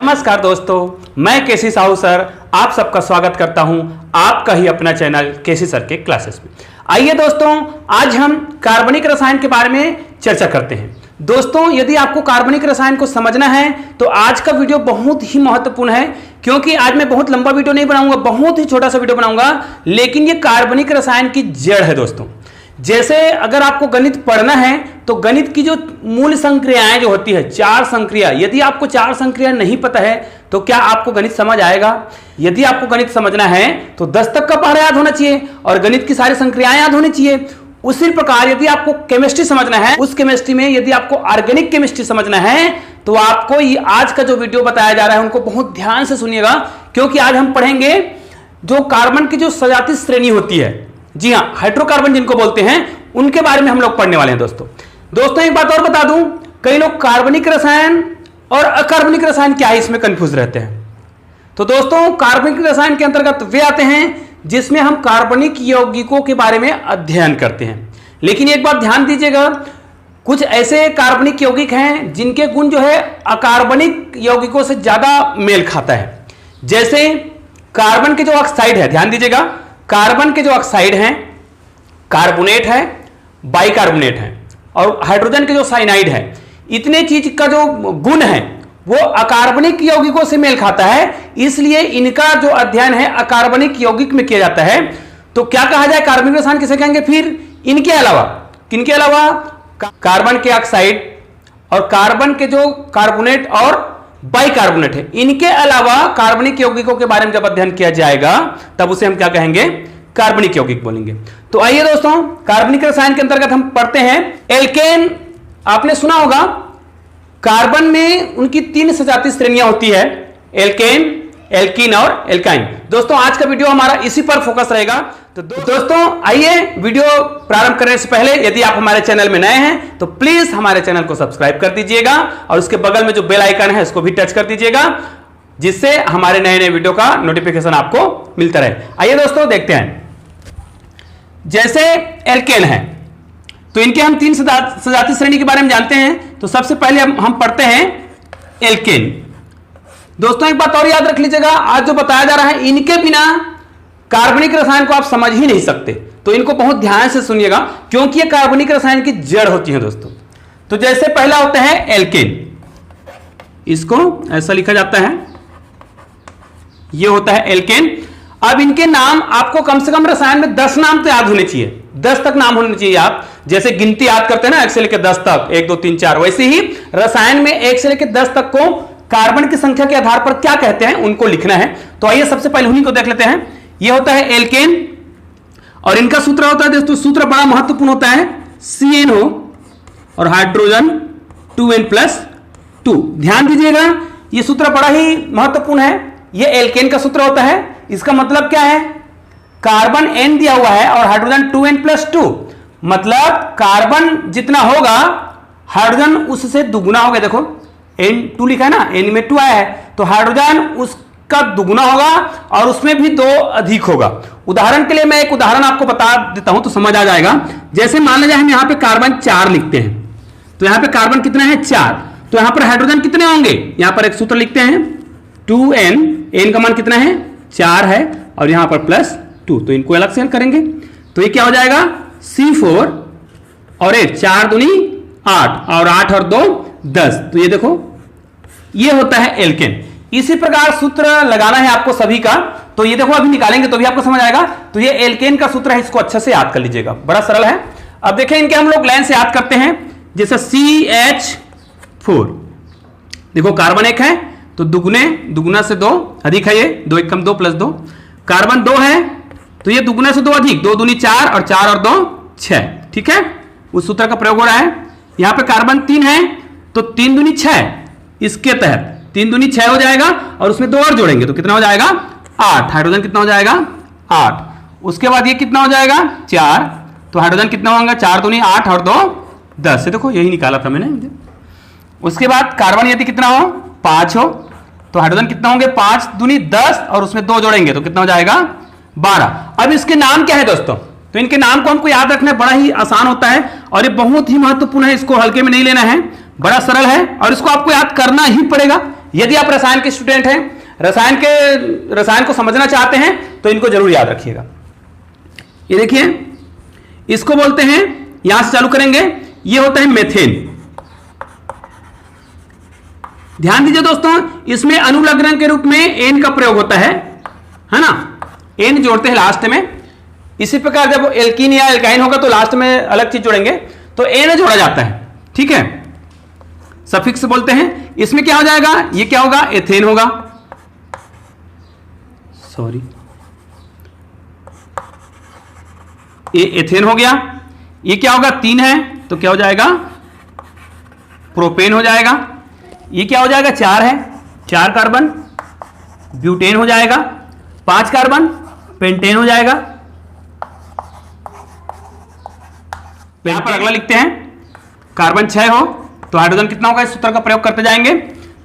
नमस्कार दोस्तों, मैं केसी साहू सर आप सबका स्वागत करता हूं आपका ही अपना चैनल केसी सर के क्लासेस में। आइए दोस्तों, आज हम कार्बनिक रसायन के बारे में चर्चा करते हैं। दोस्तों, यदि आपको कार्बनिक रसायन को समझना है तो आज का वीडियो बहुत ही महत्वपूर्ण है, क्योंकि आज मैं बहुत लंबा वीडियो नहीं बनाऊंगा, बहुत ही छोटा सा वीडियो बनाऊंगा, लेकिन ये कार्बनिक रसायन की जड़ है दोस्तों। जैसे अगर आपको गणित पढ़ना है तो गणित की जो मूल संक्रियाएं जो होती है, 4 संक्रिया, यदि आपको 4 संक्रिया नहीं पता है तो क्या आपको गणित समझ आएगा? यदि आपको गणित समझना है तो 10 तक का पढ़ा याद होना चाहिए और गणित की सारी संक्रियाएं याद होनी चाहिए। उसी प्रकार यदि आपको केमिस्ट्री समझना है, उस केमिस्ट्री में यदि आपको ऑर्गेनिक केमिस्ट्री समझना है तो आपको ये आज का जो वीडियो बताया जा रहा है उनको बहुत ध्यान से सुनिएगा, क्योंकि आज हम पढ़ेंगे जो कार्बन की जो सजातीय श्रेणी होती है, जी हाँ, हाइड्रोकार्बन जिनको बोलते हैं, उनके बारे में हम लोग पढ़ने वाले हैं दोस्तों एक बात और बता दूं, कई लोग कार्बनिक रसायन और अकार्बनिक रसायन क्या है इसमें कंफ्यूज रहते हैं। तो दोस्तों, कार्बनिक रसायन के अंतर्गत वे आते हैं जिसमें हम कार्बनिक यौगिकों के बारे में अध्ययन करते हैं। लेकिन एक बात ध्यान दीजिएगा, कुछ ऐसे कार्बनिक यौगिक हैं जिनके गुण जो है अकार्बनिक यौगिकों से ज्यादा मेल खाता है। जैसे कार्बन के जो ऑक्साइड है, ध्यान दीजिएगा, कार्बन के जो ऑक्साइड हैं, कार्बोनेट है, बाइकार्बोनेट है, और हाइड्रोजन के जो साइनाइड है, इतने चीज का जो गुण है वो अकार्बनिक यौगिकों से मेल खाता है, इसलिए इनका जो अध्ययन है अकार्बनिक यौगिक में किया जाता है। तो क्या कहा जाए, कार्बनिक रसायन किसे कहेंगे? फिर इनके अलावा, किनके अलावा? कार्बन के ऑक्साइड और कार्बन के जो कार्बोनेट और बाइकार्बोनेट है, इनके अलावा कार्बनिक यौगिकों के बारे में जब अध्ययन किया जाएगा तब उसे हम क्या कहेंगे? कार्बनिक यौगिक बोलेंगे। तो आइए दोस्तों, कार्बनिक रसायन के अंतर्गत हम पढ़ते हैं एल्केन। आपने सुना होगा कार्बन में उनकी 3 सजातीय श्रेणियां होती है, एल्केन, एल्कीन और एल्काइन। दोस्तों, आज का वीडियो हमारा इसी पर फोकस रहेगा। तो दोस्तों आइए वीडियो प्रारंभ करने से पहले यदि आप हमारे चैनल में नए हैं तो प्लीज हमारे चैनल को सब्सक्राइब कर दीजिएगा और उसके बगल में जो बेल आइकन है उसको भी टच कर दीजिएगा, जिससे हमारे नए नए वीडियो का नोटिफिकेशन आपको मिलता रहे। आइए दोस्तों देखते हैं। जैसे एल्केन है तो इनके हम 3 सजातीय श्रेणी के बारे में जानते हैं। तो सबसे पहले हम पढ़ते हैं एल्केन। दोस्तों एक बात और याद रख लीजिएगा, आज जो बताया जा रहा है इनके बिना कार्बनिक रसायन को आप समझ ही नहीं सकते, तो इनको बहुत ध्यान से सुनिएगा, क्योंकि ये कार्बनिक रसायन की जड़ होती है दोस्तों। तो जैसे पहला होता है एल्केन, इसको ऐसा लिखा जाता है, ये होता है एल्केन। अब इनके नाम आपको कम से कम रसायन में 10 नाम तो याद होने चाहिए, 10 तक नाम होने चाहिए। आप जैसे गिनती याद करते हैं ना 1 से लेकर 10 तक, 1 2 3 4, वैसे ही रसायन में 1 से लेकर 10 तक को कार्बन की संख्या के आधार पर क्या कहते हैं उनको लिखना है। तो आइए सबसे पहले उन्हीं को देख लेते हैं। यह होता है एल्केन और इनका सूत्र होता है दोस्तों, सूत्र बड़ा महत्वपूर्ण होता है, CnO और हाइड्रोजन 2n+2। ध्यान दीजिएगा, यह सूत्र बड़ा ही महत्वपूर्ण है। यह एल्केन का सूत्र होता है। इसका मतलब क्या है? कार्बन n दिया हुआ है और हाइड्रोजन 2n+2, मतलब कार्बन जितना होगा हाइड्रोजन उससे दुगुना होगा। देखो N2 लिखा है ना, N में 2 आया है, तो हाइड्रोजन उसका दुगुना होगा और उसमें भी 2 अधिक होगा। उदाहरण के लिए मैं एक उदाहरण आपको बता देता हूं तो समझ आ जाएगा। जैसे मान लीजिए हम यहां पे कार्बन 4 लिखते हैं, तो यहां पे कार्बन कितना है? 4। तो यहां पर हाइड्रोजन कितने होंगे? यहां पर एक सूत्र लिखते हैं 2n, n का मान कितना है? 4 है, और यहां पर +2, तो इनको अलग से हल करेंगे तो ये क्या हो जाएगा? C4 और 1, 4 दूनी 8 और 8 और 2 10। तो ये देखो, ये होता है एल्केन। इसी प्रकार सूत्र लगाना है आपको सभी का, तो ये देखो अभी निकालेंगे तो भी आपको समझ आएगा। तो ये एल्केन का सूत्र है, इसको अच्छे से याद कर लीजिएगा, बड़ा सरल है। अब देखें इनके हम लोग लाइन से याद करते हैं। जैसे CH4, देखो कार्बन 1 है तो दुगुना से 2 अधिक है, ये 2 1 कम 2 + 2। कार्बन 2 है तो ये दुगुना से 2 अधिक, 2 दूनी 4 और 4 और 2 6, ठीक है, उस सूत्र का प्रयोग हो रहा है। यहां पे कार्बन 3 है तो 3 दूनी 6, इसके तहत 3 दूनी 6 हो जाएगा और उसमें 2 और जोड़ेंगे तो कितना हो जाएगा? 8। हाइड्रोजन कितना हो जाएगा? 8। उसके बाद ये कितना हो जाएगा? 4। तो हाइड्रोजन कितना होगा? 4 दूनी 8 और 2 10 से, देखो यही निकाला था मैंने। उसके बाद कार्बन यदि कितना हो? 5 हो, तो हाइड्रोजन कितना होंगे? 5 दूनी 10 और उसमें 2 जोड़ेंगे तो कितना हो जाएगा? 12। अब इसके नाम क्या है दोस्तों? तो इनके नाम को हमको याद रखना बड़ा ही आसान होता है और ये बहुत ही महत्वपूर्ण है, इसको हल्के में नहीं लेना है, बड़ा सरल है और इसको आपको याद करना ही पड़ेगा। यदि आप रसायन के स्टूडेंट हैं, रसायन को समझना चाहते हैं तो इनको जरूर याद रखिएगा। ये देखिए, इसको बोलते हैं, यहां से चालू करेंगे, ये होता है मेथेन। ध्यान दीजिए दोस्तों, इसमें अनुलग्नक के रूप में एन का प्रयोग होता है ना, एन जोड़ते हैं लास्ट में। इसी प्रकार जब एल्कीन या एल्काइन होगा तो लास्ट में अलग चीज जोड़ेंगे, तो एन जोड़ा जाता है, ठीक है, सफिक्स बोलते हैं। इसमें क्या हो जाएगा, ये क्या होगा, एथेन होगा, सॉरी, ये एथेन हो गया। ये क्या होगा, 3 है तो क्या हो जाएगा, प्रोपेन हो जाएगा। ये क्या हो जाएगा, 4 है, 4 कार्बन ब्यूटेन हो जाएगा, 5 कार्बन पेंटेन हो जाएगा। यहां पर अगला लिखते हैं, कार्बन 6 हो तो हाइड्रोजन कितना होगा, इस सूत्र का प्रयोग करते जाएंगे,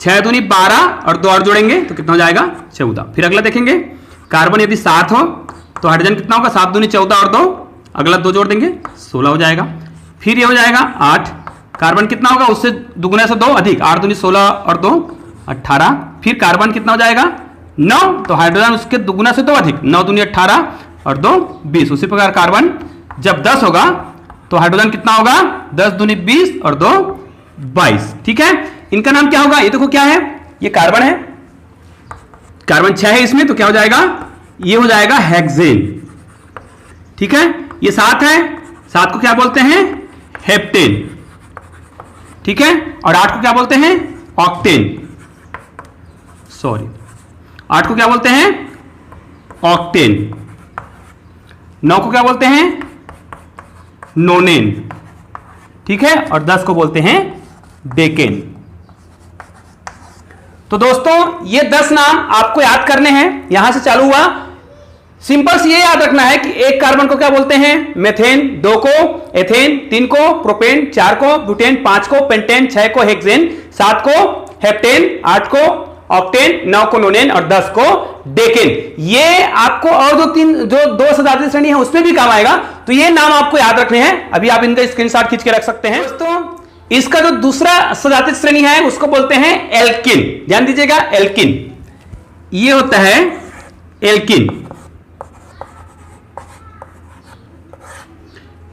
6 दूनी 12 और 2 और जोड़ेंगे तो कितना हो जाएगा, 14। फिर अगला देखेंगे, कार्बन यदि 7 हो तो हाइड्रोजन कितना होगा, 7 दूनी 14 और 2, अगला 2 जोड़ देंगे 16 हो जाएगा। फिर ये हो जाएगा 8, कार्बन कितना होगा, उससे दुगुना से 2 अधिक, 8 दूनी 16 और 2 18। फिर कार्बन कितना हो जाएगा, 9, तो हाइड्रोजन उसके दुगुना से 2 अधिक, 9 दूनी 18 और 2 20। उसी प्रकार कार्बन जब 10 होगा तो हाइड्रोजन कितना होगा, 10 दूनी 20 और 2 22। ठीक है, इनका नाम क्या होगा, ये देखो क्या है, ये कार्बन है, कार्बन 6 है इसमें, तो क्या हो जाएगा, ये हो जाएगा हेक्सेन। ठीक है, ये 7 है, 7 को क्या बोलते हैं, हेप्टेन। ठीक है, और 8 को क्या बोलते हैं, ऑक्टेन, सॉरी 8 को क्या बोलते हैं, ऑक्टेन। 9 को क्या बोलते हैं, नोनेन। ठीक है, और 10 को बोलते हैं डेकेन। तो दोस्तों ये 10 नाम आपको याद करने हैं, यहां से चालू हुआ। सिंपल से ये याद रखना है कि एक कार्बन को क्या बोलते हैं, मेथेन, 2 को एथेन, 3 को प्रोपेन, 4 को ब्यूटेन, 5 को पेंटेन, 6 को हेक्सेन, 7 को हेप्टेन, 8 को ऑक्टेन, 9 को नोनेन और 10 को डेकेन। ये आपको और जो दो सजातीय श्रेणी है उसमें भी काम आएगा, तो ये नाम आपको याद रखने हैं। अभी आप इनका स्क्रीनशॉट खींच के रख सकते हैं। दोस्तों इसका जो दूसरा सजातीय श्रेणी है उसको बोलते हैं एल्किन। ध्यान दीजिएगा, एल्किन, ये होता है एल्किन।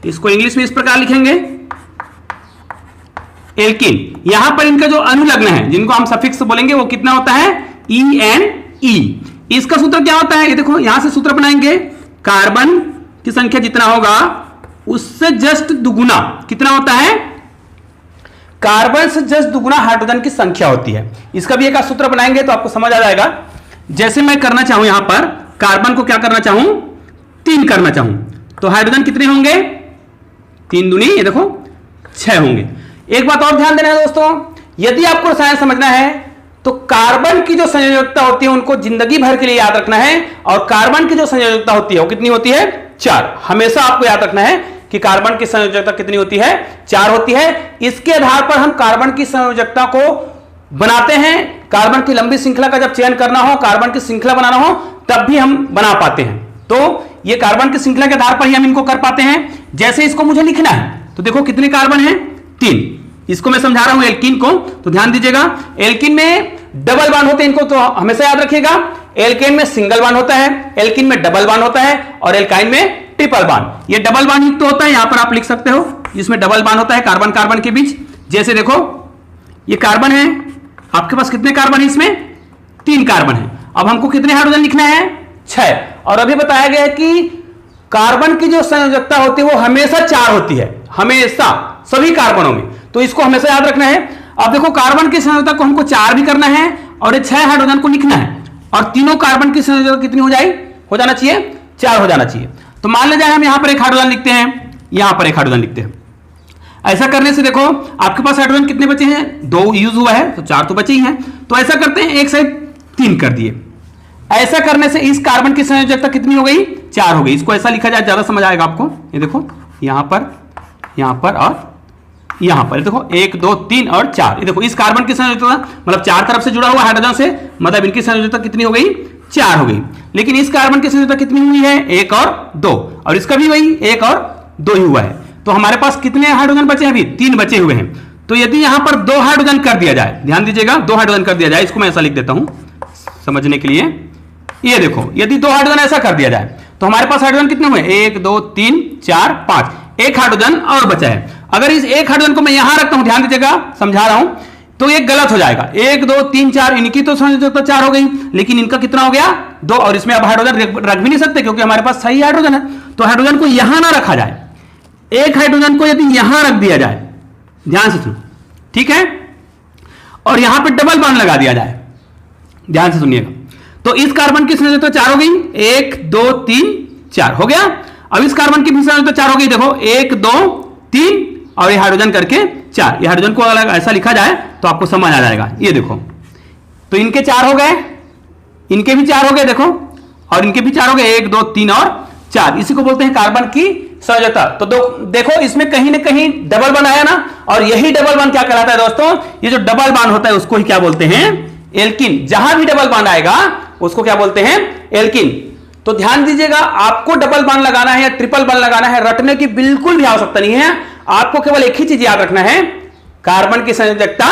इसको इंग्लिश में इस प्रकार लिखेंगे, एल्किन। यहां पर इनका जो अनुलग्न है, जिनको हम सफिक्स बोलेंगे, वो कितना होता है, ENE। इसका सूत्र क्या होता है, ये देखो, यहां से सूत्र बनाएंगे, कार्बन की संख्या जितना होगा उससे जस्ट दुगुना कितना होता है, कार्बन से जस्ट दुगुना हाइड्रोजन की संख्या होती है। इसका भी एक सूत्र बनाएंगे तो आपको समझ आ जाएगा। जैसे मैं करना चाहूं, यहां पर कार्बन को क्या करना चाहूं, 3 करना चाहूं, तो हाइड्रोजन कितने होंगे, 3 दूनी, ये देखो 6 होंगे। एक बात और ध्यान देना है दोस्तों, यदि आपको रसायन समझना है तो कार्बन की जो संयोजकता होती है उनको जिंदगी भर के लिए याद रखना है, और कार्बन की जो संयोजकता होती है वो कितनी होती है, 4। हमेशा आपको याद रखना है कि कार्बन की संयोजकता कितनी होती है, 4 होती है। इसके आधार पर हम कार्बन की संयोजकता को बनाते हैं। कार्बन की लंबी श्रृंखला का जब चयन करना हो, कार्बन की श्रृंखला बनाना हो, तब भी हम बना पाते हैं। तो ये कार्बन की श्रृंखला के आधार पर ही हम इनको कर पाते हैं। जैसे इसको मुझे लिखना है तो देखो कितने कार्बन है, 3। इसको मैं समझा रहा हूं एल्कीन को, तो ध्यान दीजिएगा, एल्कीन में डबल बॉन्ड होते हैं, इनको तो हमेशा याद रखिएगा। एल्केन में सिंगल बॉन्ड होता है, एल्कीन में डबल बॉन्ड होता है, और एल्काइन में ट्रिपल बॉन्ड। ये डबल बॉन्ड युक्त होता है, यहां पर आप लिख सकते हो, जिसमें डबल बॉन्ड होता है कार्बन कार्बन के बीच। जैसे देखो ये कार्बन है, आपके पास कितने कार्बन है, इसमें 3 कार्बन है। अब हमको कितने हाइड्रोजन लिखना है, 6। और अभी बताया गया है कि कार्बन की जो संयोजकता होती है वो हमेशा 4 होती है, हमेशा सभी कार्बनों में, तो इसको हमेशा याद रखना है। अब देखो कार्बन की संयोजकता को हमको 4 भी करना है और ये 6 हाइड्रोजन को लिखना है, और तीनों कार्बन की संयोजकता कितनी हो जाना चाहिए, 4 हो जाना चाहिए। तो मान लीजिए हम यहां पर एक हाइड्रोजन लिखते हैं, यहां पर एक हाइड्रोजन लिखते हैं। ऐसा करने से देखो आपके पास हाइड्रोजन कितने बचे हैं, 2 यूज हुआ है, तो 4 तो बचे ही हैं। तो ऐसा करते हैं, एक साइड 3 कर दिए। ऐसा करने से इस कार्बन की संयोजकता कितनी हो गई, 4 हो गई। इसको ऐसा लिखा जाए, ज्यादा समझ आएगा आपको। ये देखो यहां पर और यहां पर, देखो 1 2 3 और 4। ये देखो इस कार्बन की संयोजकता मतलब 4 तरफ से जुड़ा हुआ हाइड्रोजन से, मतलब इनकी संयोजकता कितनी हो गई, 4 हो गई। लेकिन इस कार्बन की संयोजकता कितनी हुई है, 1 और 2, और इसका भी वही 1 और 2 ही हुआ है। तो हमारे पास कितने हाइड्रोजन बचे हैं, अभी 3 बचे हुए हैं। तो यदि यहां पर 2 हाइड्रोजन कर दिया जाए, ध्यान दीजिएगा, 2 हाइड्रोजन कर दिया जाए, इसको मैं ऐसा लिख देता हूं समझने के लिए। ये देखो, यदि 2 हाइड्रोजन ऐसा कर दिया जाए तो हमारे पास हाइड्रोजन कितने हुए? 1 2 3 4 5, एक हाइड्रोजन और बचा है। अगर इस एक हाइड्रोजन को मैं यहां रखता हूं, ध्यान दीजिएगा, समझा रहा हूं, तो ये गलत हो जाएगा। 1 2 3 4, इनकी तो संयोजकता 4 हो गई, लेकिन इनका कितना हो गया? 2, और इसमें अब हाइड्रोजन रख भी नहीं सकते क्योंकि हमारे पास सही हाइड्रोजन है। तो हाइड्रोजन को यहां ना रखा जाए, एक हाइड्रोजन को यदि यहां रख दिया जाए, ध्यान से सुनो, ठीक है, और यहां पर डबल बॉन्ड लगा दिया जाए, ध्यान से सुनिएगा, तो इस कार्बन की संयोजकता 4 हो गई, 1 2 3 4 हो गया। अब इस कार्बन की भी संयोजकता 4 हो गई, देखो 1 2 3 और ये हाइड्रोजन करके 4, ये हाइड्रोजन को अलग ऐसा लिखा जाए तो आपको समझ आ जाएगा। ये देखो, तो इनके 4 हो गए, इनके भी 4 हो गए, देखो, और इनके भी 4 हो गए, 1 2 3 और 4, इसी को बोलते हैं कार्बन की संयोजकता। तो देखो इसमें कहीं ना कहीं डबल बॉन्ड आया ना, और यही डबल बॉन्ड क्या कहलाता है दोस्तों? ये जो डबल बॉन्ड होता है उसको ही क्या बोलते हैं? एल्कीन। जहां भी डबल बॉन्ड आएगा उसको क्या बोलते हैं? एल्कीन। तो ध्यान दीजिएगा, आपको डबल बॉन्ड लगाना है या ट्रिपल बॉन्ड लगाना है, रटने की बिल्कुल भी आवश्यकता नहीं है। आपको केवल एक ही चीज याद रखना है, कार्बन की संयोजकता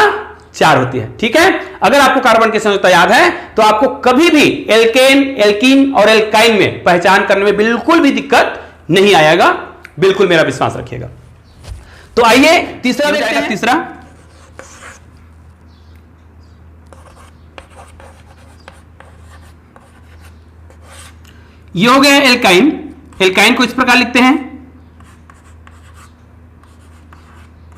4 होती है, ठीक है। अगर आपको कार्बन की संयोजकता याद है तो आपको कभी भी एल्केन, एल्कीन और एल्काइन में पहचान करने में बिल्कुल भी दिक्कत नहीं आएगा, बिल्कुल मेरा विश्वास रखिएगा। तो आइए तीसरा देखते हैं। तीसरा, ये हो गया एल्काइन। एल्काइन को इस प्रकार लिखते हैं,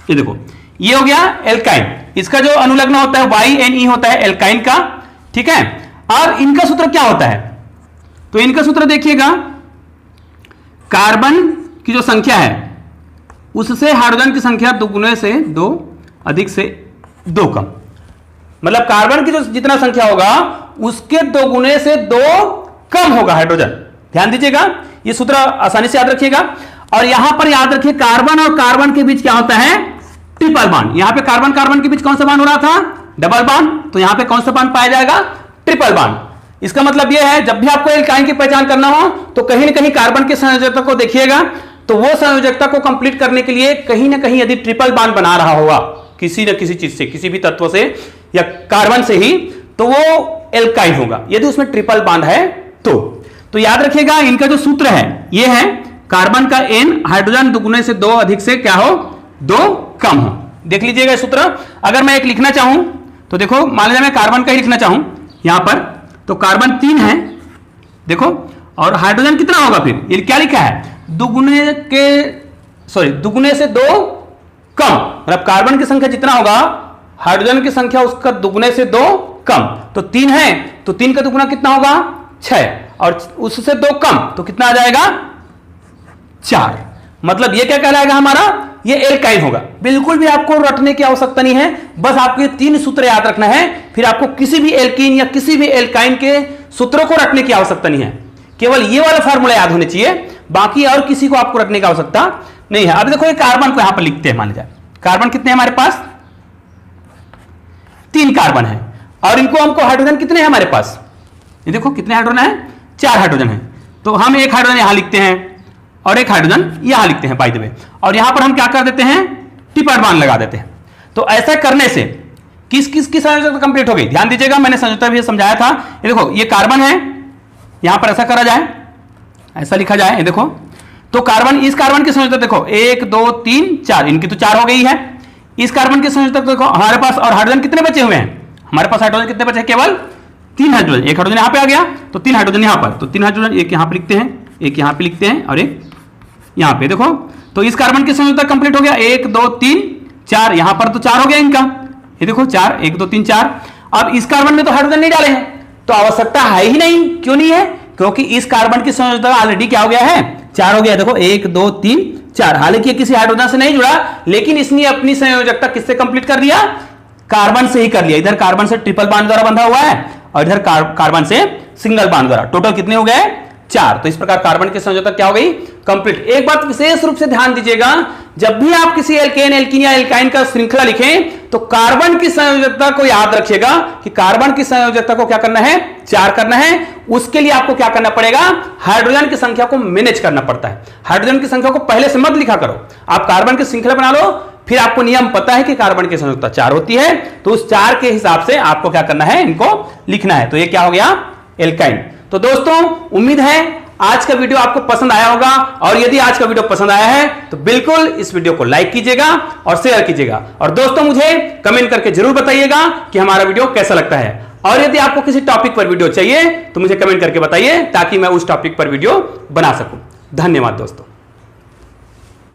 ये देखो, ये हो गया एल्काइन। इसका जो अनुलग्न होता है YNE होता है एल्काइन का, ठीक है। और इनका सूत्र क्या होता है? तो इनका सूत्र देखिएगा, कार्बन की जो संख्या है उससे हाइड्रोजन की संख्या 2 गुने से 2 अधिक से 2 कम, मतलब कार्बन की जो जितना संख्या होगा उसके 2 गुने से 2 कम होगा हाइड्रोजन। ध्यान दीजिएगा, ये सूत्र आसानी से याद रखिएगा। और यहां पर याद रखिए, कार्बन और कार्बन के बीच क्या होता है? Triple bond. यहां पे कार्बन कार्बन के बीच कौन सा बॉन्ड हो रहा था? Double bond. तो यहां पे कौन सा बॉन्ड पाया जाएगा? Triple bond. इसका मतलब यह है, जब भी आपको एल्काइन की पहचान करना हो तो कहीं ना कहीं कार्बन की संयोजकता को देखिएगा, तो वो संयोजकता को कंप्लीट करने के लिए कहीं ना कहीं यदि ट्रिपल बॉन्ड बना रहा होगा किसी न किसी चीज से, किसी भी तत्व से या कार्बन से ही, तो वो एल्काइन होगा यदि उसमें ट्रिपल बॉन्ड है तो याद रखिएगा, इनका जो सूत्र है ये है, कार्बन का N हाइड्रोजन 2 गुने से 2 अधिक से क्या हो? 2 कम हो। देख लीजिएगा सूत्र। अगर मैं एक लिखना चाहूं तो देखो, मान लीजिए मैं कार्बन का ही लिखना चाहूं यहां पर, तो कार्बन 3 है, देखो, और हाइड्रोजन कितना होगा? फिर ये क्या लिखा है? 2 गुने से 2 कम, मतलब कार्बन की संख्या जितना होगा हाइड्रोजन की संख्या उसका 2 गुने से 2 कम। तो 3 है, तो 3 का 2 गुना कितना होगा? 6, और उससे 2 कम तो कितना आ जाएगा? 4। मतलब ये क्या कहलाएगा हमारा? ये एल्काइन होगा। बिल्कुल भी आपको रटने की आवश्यकता नहीं है, बस आपको ये 3 सूत्र याद रखना है, फिर आपको किसी भी एल्कीन या किसी भी एल्काइन के सूत्रों को रटने की आवश्यकता नहीं है, केवल ये वाला फार्मूला याद होने चाहिए, बाकी और किसी को आपको रटने की आवश्यकता नहीं है। अब देखो, ये कार्बन को यहां पर लिखते हैं, मान लीजिए कार्बन कितने हैं हमारे पास? 3 कार्बन है, और इनको हमको हाइड्रोजन कितने हैं हमारे पास? ये देखो कितने हाइड्रोजन है? 4 हाइड्रोजन है। तो हम एक हाइड्रोजन यहां लिखते हैं और एक हाइड्रोजन यहां लिखते हैं बाय द वे, और यहां पर हम क्या कर देते हैं? ट्रिपल बॉन्ड लगा देते हैं। तो ऐसा करने से किस किस की संयोजकता कंप्लीट हो गई? ध्यान दीजिएगा, मैंने संयोजकता भी समझाया था। ये देखो, ये कार्बन है, यहां पर ऐसा करा जाए, ऐसा लिखा जाए, ये देखो, तो कार्बन, इस कार्बन की संयोजकता देखो 1 2 3 4, इनकी तो 4 हो गई है। इस कार्बन की संयोजकता देखो हमारे पास, और हाइड्रोजन कितने बचे हुए हैं हमारे पास? हाइड्रोजन कितने बचे? केवल 3 हाइड्रोजन। एक हाइड्रोजन यहां पे आ गया, तो 3 हाइड्रोजन यहां पर, तो 3 हाइड्रोजन, एक यहां पे लिखते हैं, एक यहां पे लिखते हैं, और एक यहां पे। देखो, तो इस कार्बन की संयोजकता कंप्लीट हो गया, 1 2 3 4, यहां पर तो 4 हो गया इनका, ये देखो 4, 1 2 3 4। अब इस कार्बन में तो हाइड्रोजन नहीं डाले हैं, तो आवश्यकता है ही नहीं। क्यों नहीं है? क्योंकि इस कार्बन की संयोजकता ऑलरेडी क्या हो गया है? 4 हो गया। देखो 1 2 3 4, हालांकि किसी हाइड्रोजन से नहीं जुड़ा, लेकिन इसने अपनी संयोजकता किससे कंप्लीट कर दिया? कार्बन से ही कर लिया। इधर कार्बन से ट्रिपल बॉन्ड द्वारा बंधा हुआ है और इधर कार्बन से सिंगल बॉन्ड द्वारा। टोटल कितने हो गए? 4। तो इस प्रकार कार्बन की संयोजकता क्या हो गई? कंप्लीट। एक बात विशेष रूप से ध्यान दीजिएगा, जब भी आप किसी एल्केन, एल्कीन या एल्काइन का श्रृंखला लिखें तो कार्बन की संयोजकता को याद रखिएगा कि कार्बन की संयोजकता को क्या करना है? 4 करना है। उसके लिए आपको क्या करना पड़ेगा? हाइड्रोजन की संख्या को मैनेज करना पड़ता है। हाइड्रोजन की संख्या को पहले से मत लिखा करो, आप कार्बन की श्रृंखला बना लो, फिर आपको नियम पता है कि कार्बन की संयोजकता 4 होती है, तो उस 4 के हिसाब से आपको क्या करना है, इनको लिखना है। तो ये क्या हो गया, एल्काइन। तो दोस्तों उम्मीद है आज का वीडियो आपको पसंद आया होगा, और यदि आज का वीडियो पसंद आया है तो बिल्कुल इस वीडियो को लाइक कीजिएगा और शेयर कीजिएगा। और दोस्तों मुझे कमेंट करके जरूर बताइएगा कि हमारा वीडियो कैसा लगता है, और यदि आपको किसी टॉपिक पर वीडियो चाहिए तो मुझे कमेंट करके बताइए ताकि मैं उस टॉपिक पर वीडियो बना सकूं। धन्यवाद दोस्तों।